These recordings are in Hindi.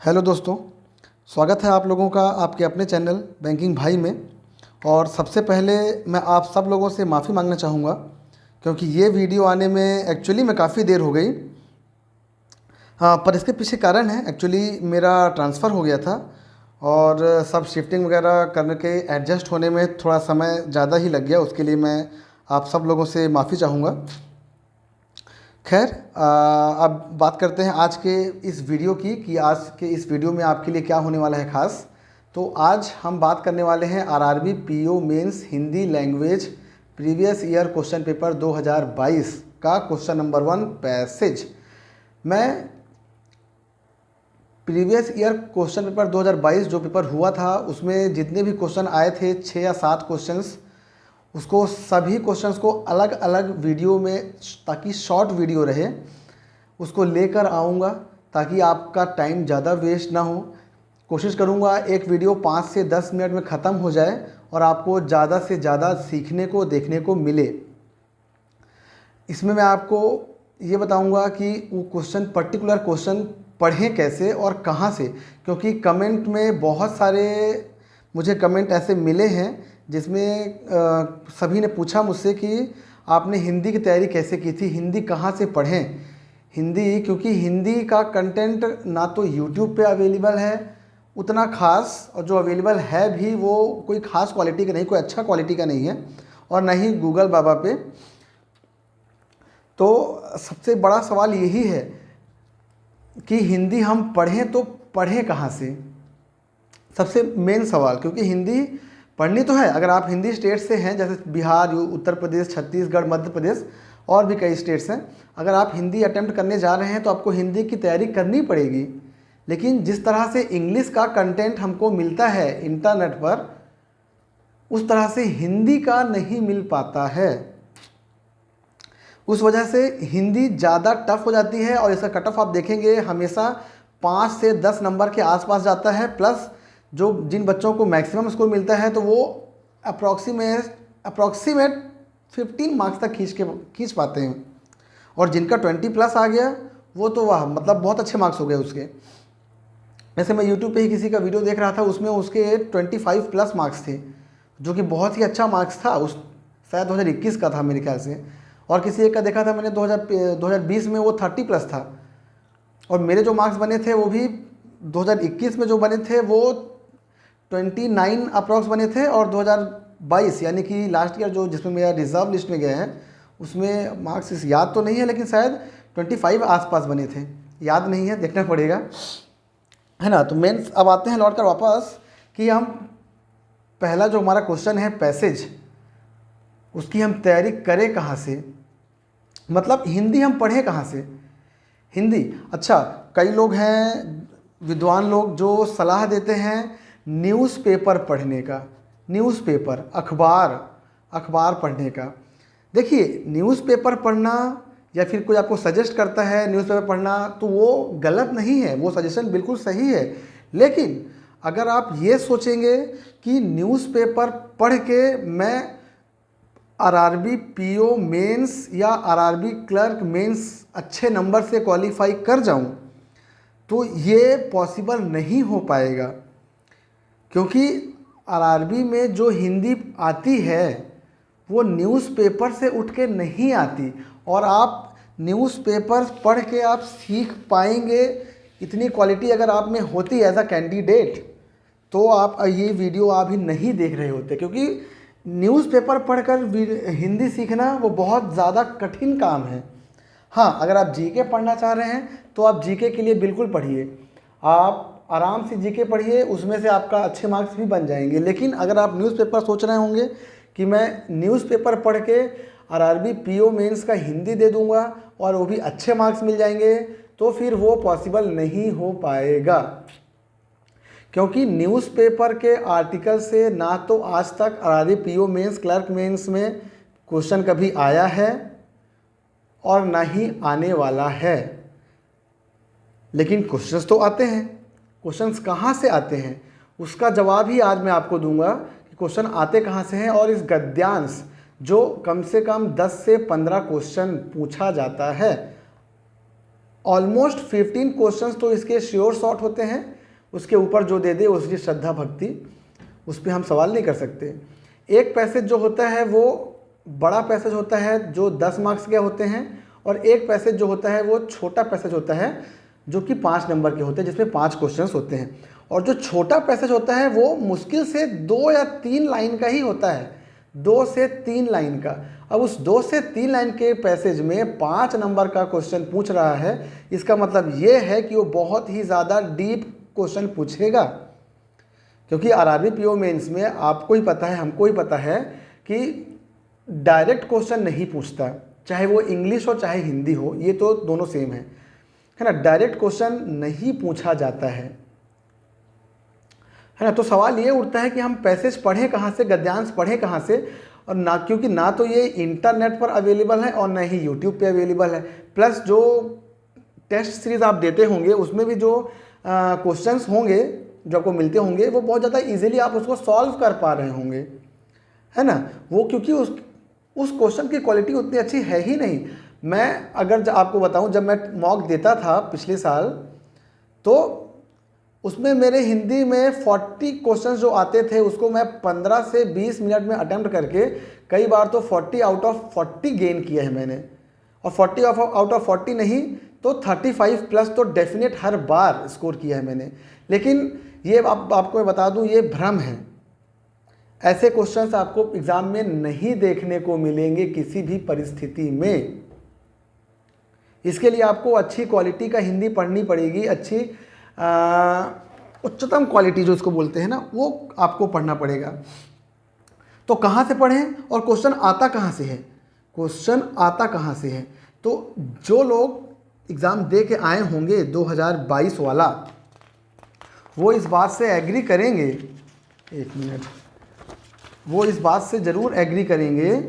हेलो दोस्तों, स्वागत है आप लोगों का आपके अपने चैनल बैंकिंग भाई में। और सबसे पहले मैं आप सब लोगों से माफ़ी मांगना चाहूँगा क्योंकि ये वीडियो आने में एक्चुअली में काफ़ी देर हो गई। हाँ, पर इसके पीछे कारण है, एक्चुअली मेरा ट्रांसफ़र हो गया था और सब शिफ्टिंग वगैरह करने के एडजस्ट होने में थोड़ा समय ज़्यादा ही लग गया। उसके लिए मैं आप सब लोगों से माफ़ी चाहूँगा। खैर, अब बात करते हैं आज के इस वीडियो की कि आज के इस वीडियो में आपके लिए क्या होने वाला है ख़ास। तो आज हम बात करने वाले हैं RRB PO mains Hindi language previous year question paper 2022 का क्वेश्चन नंबर 1 पैसेज। मैं प्रीवियस ईयर क्वेश्चन पेपर 2022 जो पेपर हुआ था उसमें जितने भी क्वेश्चन आए थे 6 या 7 क्वेश्चंस, उसको सभी क्वेश्चंस को अलग अलग वीडियो में, ताकि शॉर्ट वीडियो रहे, उसको लेकर आऊँगा ताकि आपका टाइम ज़्यादा वेस्ट ना हो। कोशिश करूँगा एक वीडियो 5 से 10 मिनट में ख़त्म हो जाए और आपको ज़्यादा से ज़्यादा सीखने को देखने को मिले। इसमें मैं आपको ये बताऊँगा कि वो क्वेश्चन, पर्टिकुलर क्वेश्चन पढ़ें कैसे और कहाँ से, क्योंकि कमेंट में बहुत सारे मुझे कमेंट ऐसे मिले हैं जिसमें सभी ने पूछा मुझसे कि आपने हिंदी की तैयारी कैसे की थी, हिंदी कहाँ से पढ़ें। हिंदी, क्योंकि हिंदी का कंटेंट ना तो यूट्यूब पे अवेलेबल है उतना ख़ास, और जो अवेलेबल है भी वो कोई ख़ास क्वालिटी का नहीं, कोई अच्छा क्वालिटी का नहीं है, और ना ही गूगल बाबा पे। तो सबसे बड़ा सवाल यही है कि हिंदी हम पढ़ें तो पढ़ें कहाँ से, सबसे मेन सवाल। क्योंकि हिंदी पढ़नी तो है, अगर आप हिंदी स्टेट से हैं, जैसे बिहार, उत्तर प्रदेश, छत्तीसगढ़, मध्य प्रदेश और भी कई स्टेट्स हैं, अगर आप हिंदी अटेम्प्ट करने जा रहे हैं तो आपको हिंदी की तैयारी करनी पड़ेगी। लेकिन जिस तरह से इंग्लिश का कंटेंट हमको मिलता है इंटरनेट पर, उस तरह से हिंदी का नहीं मिल पाता है। उस वजह से हिंदी ज़्यादा टफ हो जाती है और इसका कट ऑफ आप देखेंगे हमेशा 5 से 10 नंबर के आसपास जाता है। प्लस जो जिन बच्चों को मैक्सिमम स्कोर मिलता है तो वो अप्रॉक्सीमेट 15 मार्क्स तक खींच पाते हैं, और जिनका 20+ आ गया वो तो वाह, मतलब बहुत अच्छे मार्क्स हो गए उसके। वैसे मैं यूट्यूब पे ही किसी का वीडियो देख रहा था, उसमें उसके 25+ मार्क्स थे, जो कि बहुत ही अच्छा मार्क्स था। उस शायद 2021 का था मेरे ख्याल से, और किसी एक का देखा था मैंने 2020 में, वो 30+ था। और मेरे जो मार्क्स बने थे वो भी 2021 में जो बने थे वो 29 अप्रॉक्स बने थे, और 2022 यानी कि लास्ट ईयर जो जिसमें मेरा रिजर्व लिस्ट में गया है उसमें मार्क्स याद तो नहीं है, लेकिन शायद 25 आसपास बने थे, याद नहीं है, देखना पड़ेगा, है ना। तो मेन अब आते हैं लौट कर वापस कि हम पहला जो हमारा क्वेश्चन है पैसेज, उसकी हम तैयारी करें कहाँ से, मतलब हिंदी हम पढ़ें कहाँ से। हिंदी, अच्छा, कई लोग हैं विद्वान लोग जो सलाह देते हैं न्यूज़पेपर पढ़ने का, न्यूज़पेपर, अखबार पढ़ने का। देखिए, न्यूज़पेपर पढ़ना या फिर कोई आपको सजेस्ट करता है न्यूज़पेपर पढ़ना, तो वो गलत नहीं है, वो सजेशन बिल्कुल सही है। लेकिन अगर आप ये सोचेंगे कि न्यूज़पेपर पढ़ के मैं आरआरबी पीओ मेंस या आरआरबी क्लर्क मेंस अच्छे नंबर से क्वालिफाई कर जाऊं, तो ये पॉसिबल नहीं हो पाएगा। क्योंकि आरआरबी में जो हिंदी आती है वो न्यूज़पेपर से उठ के नहीं आती, और आप न्यूज़पेपर पढ़ के आप सीख पाएंगे, इतनी क्वालिटी अगर आप में होती एज अ कैंडिडेट, तो आप ये वीडियो अभी नहीं देख रहे होते। क्योंकि न्यूज़पेपर पढ़कर हिंदी सीखना वो बहुत ज़्यादा कठिन काम है। हाँ, अगर आप जीके पढ़ना चाह रहे हैं तो आप जीके के लिए बिल्कुल पढ़िए, आप आराम से जीके पढ़िए, उसमें से आपका अच्छे मार्क्स भी बन जाएंगे। लेकिन अगर आप न्यूज़पेपर सोच रहे होंगे कि मैं न्यूज़पेपर पढ़ के आरआरबी पीओ मेंस का हिंदी दे दूंगा और वो भी अच्छे मार्क्स मिल जाएंगे, तो फिर वो पॉसिबल नहीं हो पाएगा। क्योंकि न्यूज़पेपर के आर्टिकल से ना तो आज तक RRB PO mains, clerk mains में क्वेश्चन कभी आया है और ना ही आने वाला है। लेकिन क्वेश्चंस तो आते हैं। क्वेश्चंस कहाँ से आते हैं उसका जवाब ही आज मैं आपको दूंगा कि क्वेश्चन आते कहाँ से हैं। और इस गद्यांश जो कम से कम 10 से 15 क्वेश्चन पूछा जाता है, ऑलमोस्ट 15 क्वेश्चंस तो इसके श्योर शॉट होते हैं, उसके ऊपर जो दे दे उसकी श्रद्धा भक्ति, उस पर हम सवाल नहीं कर सकते। एक पैसेज जो होता है वो बड़ा पैसेज होता है जो 10 मार्क्स के होते हैं, और एक पैसेज जो होता है वो छोटा पैसेज होता है जो कि 5 नंबर के होते हैं, जिसमें 5 क्वेश्चंस होते हैं। और जो छोटा पैसेज होता है वो मुश्किल से 2 या 3 लाइन का ही होता है, 2 से 3 लाइन का। अब उस 2 से 3 लाइन के पैसेज में 5 नंबर का क्वेश्चन पूछ रहा है, इसका मतलब ये है कि वो बहुत ही ज़्यादा डीप क्वेश्चन पूछेगा। क्योंकि आरआरबी पीओ मेंस में आपको ही पता है, हमको ही पता है कि डायरेक्ट क्वेश्चन नहीं पूछता, चाहे वो इंग्लिश हो चाहे हिंदी हो, ये तो दोनों सेम है ना। डायरेक्ट क्वेश्चन नहीं पूछा जाता है ना। तो सवाल ये उठता है कि हम पैसेज पढ़ें कहाँ से, गद्यांश पढ़ें कहाँ से, और ना, क्योंकि ना तो ये इंटरनेट पर अवेलेबल है और ना ही यूट्यूब पे अवेलेबल है। प्लस जो टेस्ट सीरीज़ आप देते होंगे उसमें भी जो क्वेश्चंस होंगे जो आपको मिलते होंगे वो बहुत ज़्यादा इजीली आप उसको सॉल्व कर पा रहे होंगे, है ना। वो क्योंकि उस क्वेश्चन की क्वालिटी उतनी अच्छी है ही नहीं। मैं अगर आपको बताऊं, जब मैं मॉक देता था पिछले साल, तो उसमें मेरे हिंदी में 40 क्वेश्चंस जो आते थे उसको मैं 15 से 20 मिनट में अटेम्प्ट करके कई बार तो 40 आउट ऑफ 40 गेन किया है मैंने। और 40 आउट ऑफ 40 नहीं तो 35 प्लस तो डेफिनेट हर बार स्कोर किया है मैंने। लेकिन ये आपको मैं बता दूं, ये भ्रम है। ऐसे क्वेश्चंस आपको एग्जाम में नहीं देखने को मिलेंगे किसी भी परिस्थिति में। इसके लिए आपको अच्छी क्वालिटी का हिंदी पढ़नी पड़ेगी, अच्छी उच्चतम क्वालिटी जो इसको बोलते हैं ना, वो आपको पढ़ना पड़ेगा। तो कहाँ से पढ़ें और क्वेश्चन आता कहाँ से है, क्वेश्चन आता कहाँ से है? तो जो लोग एग्ज़ाम दे के आए होंगे 2022 वाला, वो इस बात से एग्री करेंगे, एक मिनट, वो इस बात से ज़रूर एग्री करेंगे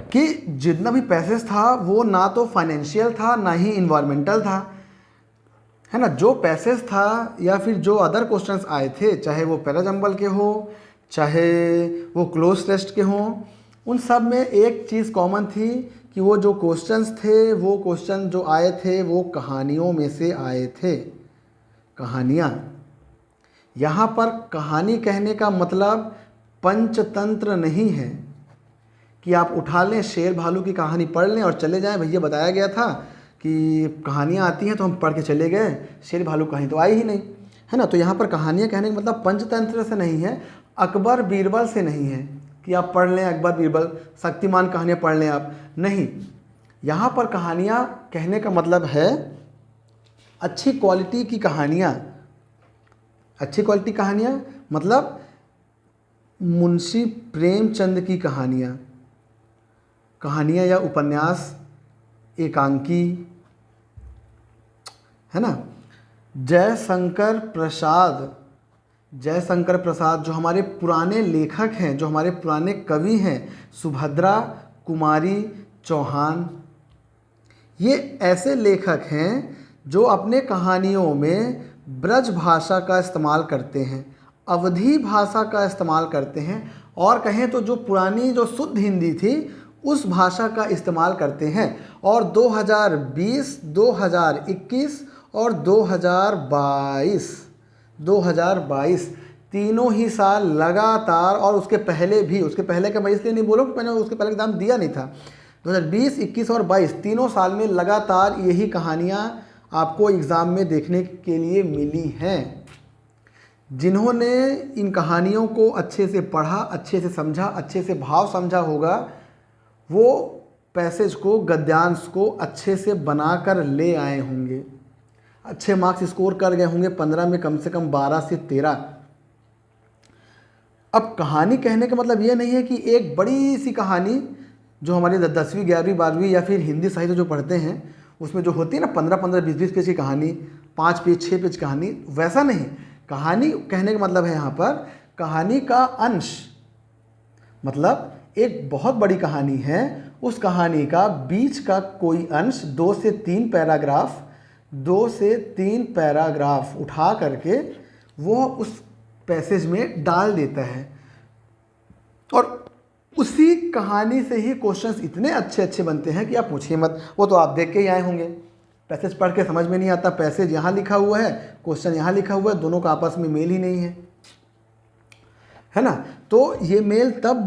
कि जितना भी पैसेज था वो ना तो फाइनेंशियल था ना ही इन्वायरमेंटल था, है ना। जो पैसेज था या फिर जो अदर क्वेश्चंस आए थे, चाहे वो पैराजंबल के हो चाहे वो क्लोज टेस्ट के हों, उन सब में एक चीज़ कॉमन थी कि वो जो क्वेश्चंस थे, वो क्वेश्चन जो आए थे वो कहानियों में से आए थे। कहानियाँ, यहाँ पर कहानी कहने का मतलब पंचतंत्र नहीं है कि आप उठा लें शेर भालू की कहानी पढ़ लें और चले जाएं। भैया बताया गया था कि कहानियाँ आती हैं तो हम पढ़ के चले गए, शेर भालू कहानी तो आई ही नहीं, है ना। तो यहाँ पर कहानियाँ कहने का मतलब पंचतंत्र से नहीं है, अकबर बीरबल से नहीं है कि आप पढ़ लें अकबर बीरबल शक्तिमान कहानियाँ पढ़ लें आप, नहीं। यहाँ पर कहानियाँ कहने का मतलब है अच्छी क्वालिटी की कहानियाँ। अच्छी क्वालिटी कहानियाँ मतलब मुंशी प्रेमचंद की कहानियाँ, कहानियाँ या उपन्यास, एकांकी, है ना। जयशंकर प्रसाद जो हमारे पुराने लेखक हैं, जो हमारे पुराने कवि हैं, सुभद्रा कुमारी चौहान, ये ऐसे लेखक हैं जो अपने कहानियों में ब्रज भाषा का इस्तेमाल करते हैं, अवधी भाषा का इस्तेमाल करते हैं, और कहें तो जो पुरानी जो शुद्ध हिंदी थी उस भाषा का इस्तेमाल करते हैं। और 2020, 2021 और 2022 तीनों ही साल लगातार, और उसके पहले भी, उसके पहले का मैं इसलिए नहीं बोलूँ कि मैंने उसके पहले एग्जाम दिया नहीं था, 2020, 21 और 22 तीनों साल में लगातार यही कहानियाँ आपको एग्ज़ाम में देखने के लिए मिली हैं। जिन्होंने इन कहानियों को अच्छे से पढ़ा, अच्छे से समझा, अच्छे से भाव समझा होगा, वो पैसेज को, गद्यांश को अच्छे से बना कर ले आए होंगे, अच्छे मार्क्स स्कोर कर गए होंगे, 15 में कम से कम 12 से 13। अब कहानी कहने का मतलब ये नहीं है कि एक बड़ी सी कहानी जो हमारे 10वीं 11वीं 12वीं या फिर हिंदी साहित्य जो पढ़ते हैं उसमें जो होती है ना 15-15, 20-20 पेज की कहानी, 5 पेज 6 पेज कहानी, वैसा नहीं। कहानी कहने का मतलब है यहाँ पर कहानी का अंश, मतलब एक बहुत बड़ी कहानी है, उस कहानी का बीच का कोई अंश 2 से 3 पैराग्राफ उठा करके वो उस पैसेज में डाल देता है, और उसी कहानी से ही क्वेश्चंस इतने अच्छे अच्छे बनते हैं कि आप पूछिए मत। वो तो आप देख के ही आए होंगे, पैसेज पढ़ के समझ में नहीं आता, पैसेज यहाँ लिखा हुआ है, क्वेश्चन यहाँ लिखा हुआ है, दोनों का आपस में मेल ही नहीं है ना। तो ये मेल तब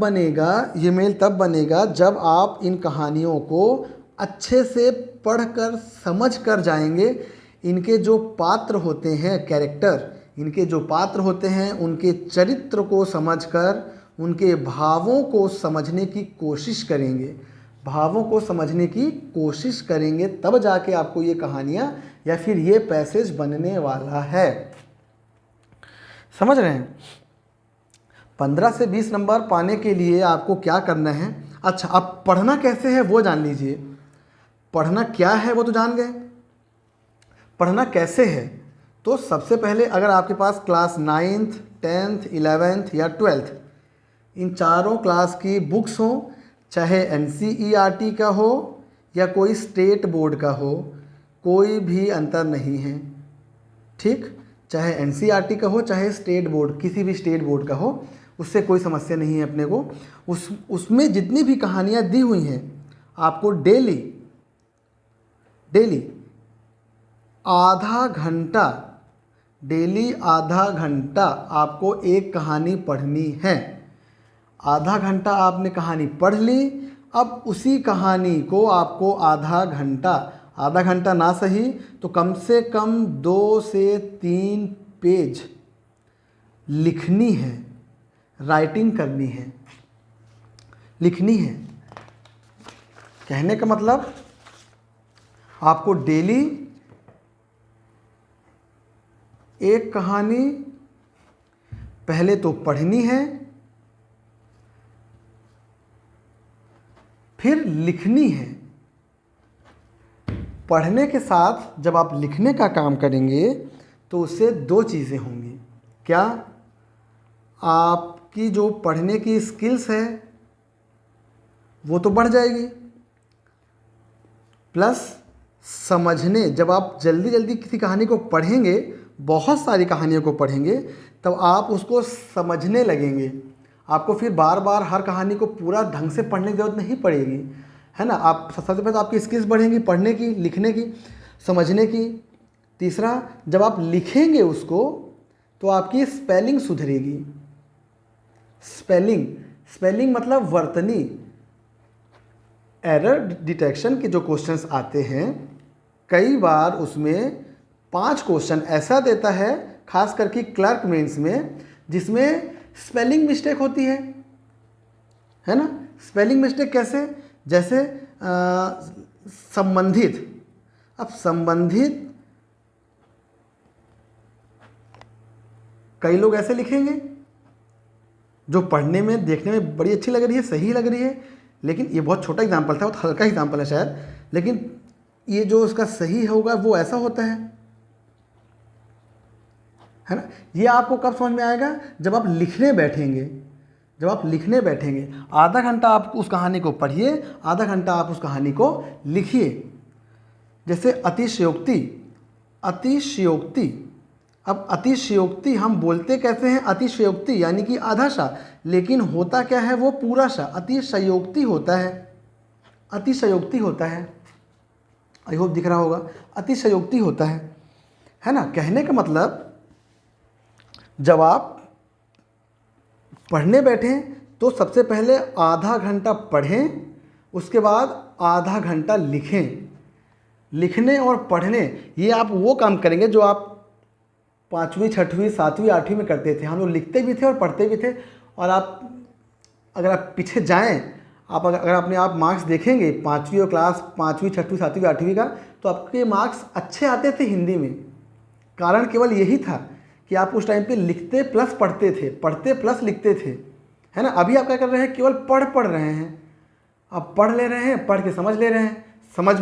बनेगा जब आप इन कहानियों को अच्छे से पढ़कर समझ कर जाएंगे। इनके जो पात्र होते हैं, कैरेक्टर, इनके जो पात्र होते हैं, उनके चरित्र को समझकर उनके भावों को समझने की कोशिश करेंगे, तब जाके आपको ये कहानियाँ या फिर ये पैसेज बनने वाला है। समझ रहे हैं? 15 से 20 नंबर पाने के लिए आपको क्या करना है। अच्छा, अब पढ़ना कैसे है वो जान लीजिए। पढ़ना क्या है वो तो जान गए, पढ़ना कैसे है। तो सबसे पहले अगर आपके पास क्लास 9th, 10th, 11th या 12th इन चारों क्लास की बुक्स हों, चाहे NCERT का हो या कोई स्टेट बोर्ड का हो, कोई भी अंतर नहीं है, ठीक। चाहे NCERT का हो, चाहे स्टेट बोर्ड, किसी भी स्टेट बोर्ड का हो, उससे कोई समस्या नहीं है अपने को। उसमें जितनी भी कहानियाँ दी हुई हैं आपको डेली आधा घंटा आपको एक कहानी पढ़नी है। आधा घंटा आपने कहानी पढ़ ली, अब उसी कहानी को आपको आधा घंटा ना सही तो कम से कम 2 से 3 पेज लिखनी है, राइटिंग करनी है, लिखनी है। कहने का मतलब आपको डेली एक कहानी पहले तो पढ़नी है, फिर लिखनी है। पढ़ने के साथ जब आप लिखने का काम करेंगे तो उससे 2 चीज़ें होंगी। क्या? आपकी जो पढ़ने की स्किल्स है वो तो बढ़ जाएगी, प्लस समझने, जब आप जल्दी जल्दी किसी कहानी को पढ़ेंगे, बहुत सारी कहानियों को पढ़ेंगे, तब आप उसको समझने लगेंगे। आपको फिर बार बार हर कहानी को पूरा ढंग से पढ़ने की ज़रूरत नहीं पड़ेगी, है ना। आप सबसे पहले तो आपकी स्किल्स बढ़ेंगी, पढ़ने की, लिखने की, समझने की। तीसरा, जब आप लिखेंगे उसको तो आपकी स्पेलिंग सुधरेगी। स्पेलिंग मतलब वर्तनी, एरर डिटेक्शन के जो क्वेश्चंस आते हैं, कई बार उसमें 5 क्वेश्चन ऐसा देता है, खास करके क्लर्क मेंस में, जिसमें स्पेलिंग मिस्टेक होती है ना। स्पेलिंग मिस्टेक कैसे? जैसे संबंधित। अब संबंधित कई लोग ऐसे लिखेंगे जो पढ़ने में, देखने में बड़ी अच्छी लग रही है, सही लग रही है, लेकिन ये बहुत छोटा एग्जाम्पल था, बहुत हल्का एग्जाम्पल है शायद, लेकिन ये जो उसका सही होगा वो ऐसा होता है ना। ये आपको कब समझ में आएगा? जब आप लिखने बैठेंगे। आधा घंटा आप उस कहानी को पढ़िए, आधा घंटा आप उस कहानी को लिखिए। जैसे अतिशयोक्ति। अब अतिशयोक्ति हम बोलते कैसे हैं? अतिशयोक्ति यानी कि आधा सा, लेकिन होता क्या है? वो पूरा सा अतिशयोक्ति होता है। आई होप दिख रहा होगा, अतिशयोक्ति होता है ना। कहने का मतलब जब आप पढ़ने बैठें तो सबसे पहले आधा घंटा पढ़ें, उसके बाद आधा घंटा लिखें। लिखने और पढ़ने, ये आप वो काम करेंगे जो आप 5वीं, 6वीं, 7वीं, 8वीं में करते थे। हम लोग लिखते भी थे और पढ़ते भी थे। और आप अगर आप पीछे जाएं, अगर अपने आप मार्क्स देखेंगे 5वीं क्लास, 5वीं, 6वीं, 7वीं, 8वीं का, तो आपके मार्क्स अच्छे आते थे हिंदी में। कारण केवल यही था कि आप उस टाइम पे लिखते प्लस पढ़ते थे, पढ़ते प्लस लिखते थे, है ना। अभी आप क्या कर रहे हैं? केवल पढ़ रहे हैं। आप पढ़ ले रहे हैं, पढ़ के समझ ले रहे हैं। समझ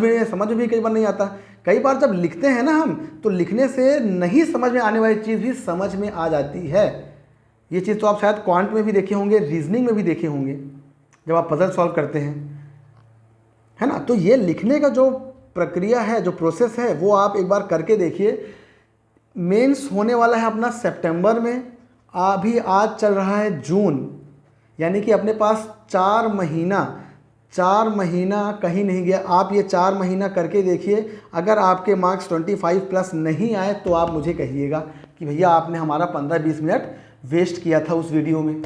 में भी कई बार नहीं आता। कई बार जब लिखते हैं ना हम, तो लिखने से नहीं समझ में आने वाली चीज़ भी समझ में आ जाती है। ये चीज़ तो आप शायद क्वांट में भी देखे होंगे, रीजनिंग में भी देखे होंगे, जब आप पजल सॉल्व करते हैं, है ना। तो ये लिखने का जो प्रक्रिया है, जो प्रोसेस है, वो आप एक बार करके देखिए। मेंस होने वाला है अपना सितंबर में, अभी आज चल रहा है जून, यानी कि अपने पास 4 महीना 4 महीना कहीं नहीं गया। आप ये 4 महीना करके देखिए, अगर आपके मार्क्स 25 प्लस नहीं आए तो आप मुझे कहिएगा कि भैया आपने हमारा 15-20 मिनट वेस्ट किया था उस वीडियो में,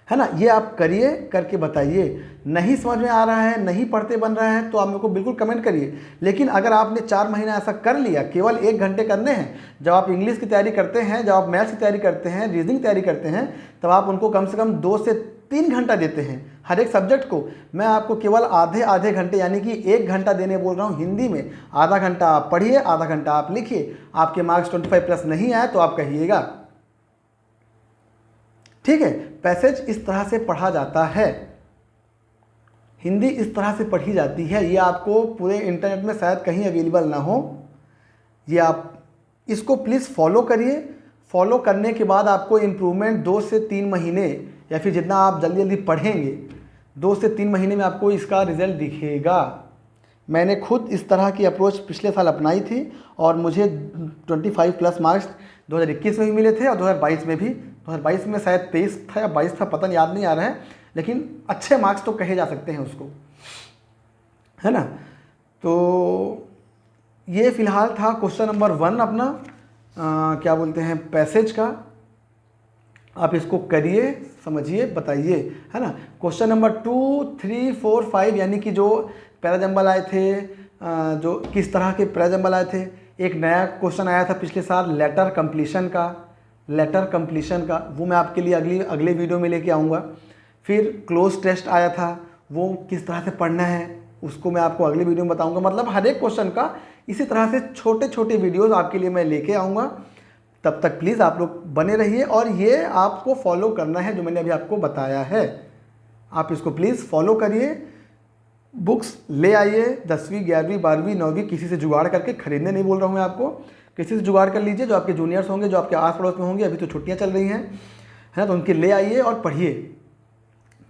है ना। ये आप करिए, करके बताइए। नहीं समझ में आ रहा है, नहीं पढ़ते बन रहा है तो आप मेरे को बिल्कुल कमेंट करिए। लेकिन अगर आपने 4 महीना ऐसा कर लिया, केवल 1 घंटे करने हैं, जब आप इंग्लिश की तैयारी करते हैं, जब आप मैथ्स की तैयारी करते हैं, रीजनिंग की तैयारी करते हैं, तब आप उनको कम से कम 2 से 3 घंटा देते हैं हर एक सब्जेक्ट को। मैं आपको केवल आधे घंटे यानी कि 1 घंटा देने बोल रहा हूँ हिंदी में। आधा घंटा आप पढ़िए, आधा घंटा आप लिखिए। आपके मार्क्स 25 प्लस नहीं आए तो आप कहिएगा, ठीक है। पैसेज इस तरह से पढ़ा जाता है, हिंदी इस तरह से पढ़ी जाती है। ये आपको पूरे इंटरनेट में शायद कहीं अवेलेबल ना हो। ये आप इसको प्लीज़ फॉलो करिए। फॉलो करने के बाद आपको इम्प्रूवमेंट 2 से 3 महीने या फिर जितना आप जल्दी जल्दी पढ़ेंगे 2 से 3 महीने में आपको इसका रिजल्ट दिखेगा। मैंने खुद इस तरह की अप्रोच पिछले साल अपनाई थी और मुझे 25 प्लस मार्क्स 2021 में भी मिले थे और 2022 में भी। 2022 में शायद 23 था या 22 था, पता नहीं, याद नहीं आ रहा है, लेकिन अच्छे मार्क्स तो कहे जा सकते हैं उसको, है ना। तो ये फ़िलहाल था क्वेश्चन नंबर 1 अपना क्या बोलते हैं पैसेज का। आप इसको करिए, समझिए, बताइए, है ना। क्वेश्चन नंबर 2, 3, 4, 5 यानी कि जो पैराजंबल आए थे, जो किस तरह के पैराजंबल आए थे। एक नया क्वेश्चन आया था पिछले साल लेटर कंप्लीशन का, वो मैं आपके लिए अगले वीडियो में लेके आऊँगा। फिर क्लोज टेस्ट आया था, वो किस तरह से पढ़ना है उसको मैं आपको अगले वीडियो में बताऊँगा। मतलब हर एक क्वेश्चन का इसी तरह से छोटे छोटे वीडियोज़ आपके लिए मैं लेके आऊँगा। तब तक प्लीज़ आप लोग बने रहिए और ये आपको फॉलो करना है जो मैंने अभी आपको बताया है। आप इसको प्लीज़ फॉलो करिए। बुक्स ले आइए, 10वीं 11वीं 12वीं 9वीं किसी से जुगाड़ करके, खरीदने नहीं बोल रहा हूँ मैं आपको, किसी से जुगाड़ कर लीजिए। जो आपके जूनियर्स होंगे, जो आपके आस पड़ोस में होंगे, अभी तो छुट्टियाँ चल रही हैं, है ना, तो उनके ले आइए और पढ़िए।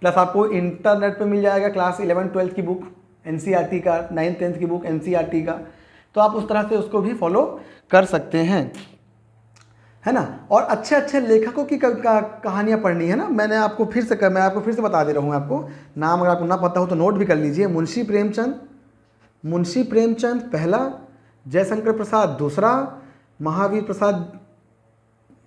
प्लस आपको इंटरनेट पे मिल जाएगा क्लास 11-12 की बुक NCERT का, 9th-10th की बुक NCERT का, तो आप उस तरह से उसको भी फॉलो कर सकते हैं, है ना। और अच्छे अच्छे लेखकों की कहानियाँ पढ़नी है ना। मैं आपको फिर से बता दे रहा हूँ। आपको नाम अगर आपको ना पता हो तो नोट भी कर लीजिए। मुंशी प्रेमचंद पहला, जयशंकर प्रसाद दूसरा, महावीर प्रसाद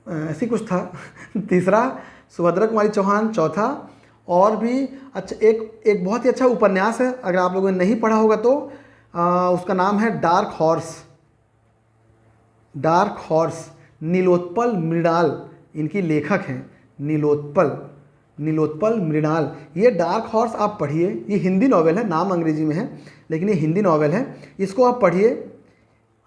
ऐसी कुछ था तीसरा, सुभद्रा कुमारी चौहान चौथा। और भी अच्छा एक बहुत ही अच्छा उपन्यास है, अगर आप लोगों ने नहीं पढ़ा होगा तो उसका नाम है डार्क हॉर्स। नीलोत्पल मृणाल इनकी लेखक हैं, नीलोत्पल मृणाल। ये डार्क हॉर्स आप पढ़िए। ये हिंदी नॉवेल है, नाम अंग्रेजी में है लेकिन ये हिंदी नॉवेल है। इसको आप पढ़िए,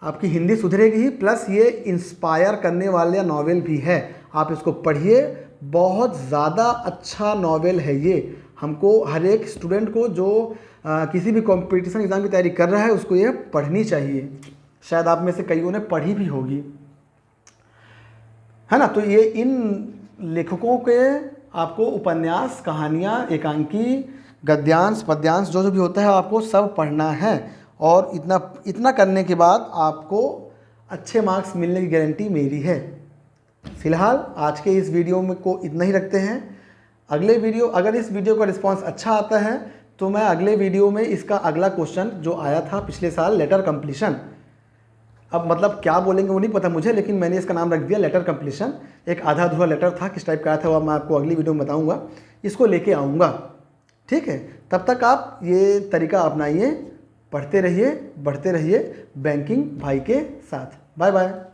आपकी हिंदी सुधरेगी ही, प्लस ये इंस्पायर करने वाला नॉवेल भी है। आप इसको पढ़िए, बहुत ज़्यादा अच्छा नॉवेल है ये। हमको हर एक स्टूडेंट को जो किसी भी कंपटीशन एग्ज़ाम की तैयारी कर रहा है उसको ये पढ़नी चाहिए। शायद आप में से कईयों ने पढ़ी भी होगी, है ना। तो ये इन लेखकों के आपको उपन्यास, कहानियाँ, एकांकी, गद्यांश, पद्यांश जो भी होता है आपको सब पढ़ना है। और इतना करने के बाद आपको अच्छे मार्क्स मिलने की गारंटी मेरी है। फिलहाल आज के इस वीडियो में को इतना ही रखते हैं। अगले वीडियो, अगर इस वीडियो का रिस्पांस अच्छा आता है तो मैं अगले वीडियो में इसका अगला क्वेश्चन जो आया था पिछले साल लेटर कंप्लीशन, अब मतलब क्या बोलेंगे वो नहीं पता मुझे, लेकिन मैंने इसका नाम रख दिया लेटर कंप्लीशन। एक आधा अधूरा लेटर था, किस टाइप का आया था वो मैं आपको अगली वीडियो में बताऊंगा। इसको लेके आऊँगा, ठीक है। तब तक आप ये तरीका अपनाइए, पढ़ते रहिए, बढ़ते रहिए बैंकिंग भाई के साथ। Bye bye.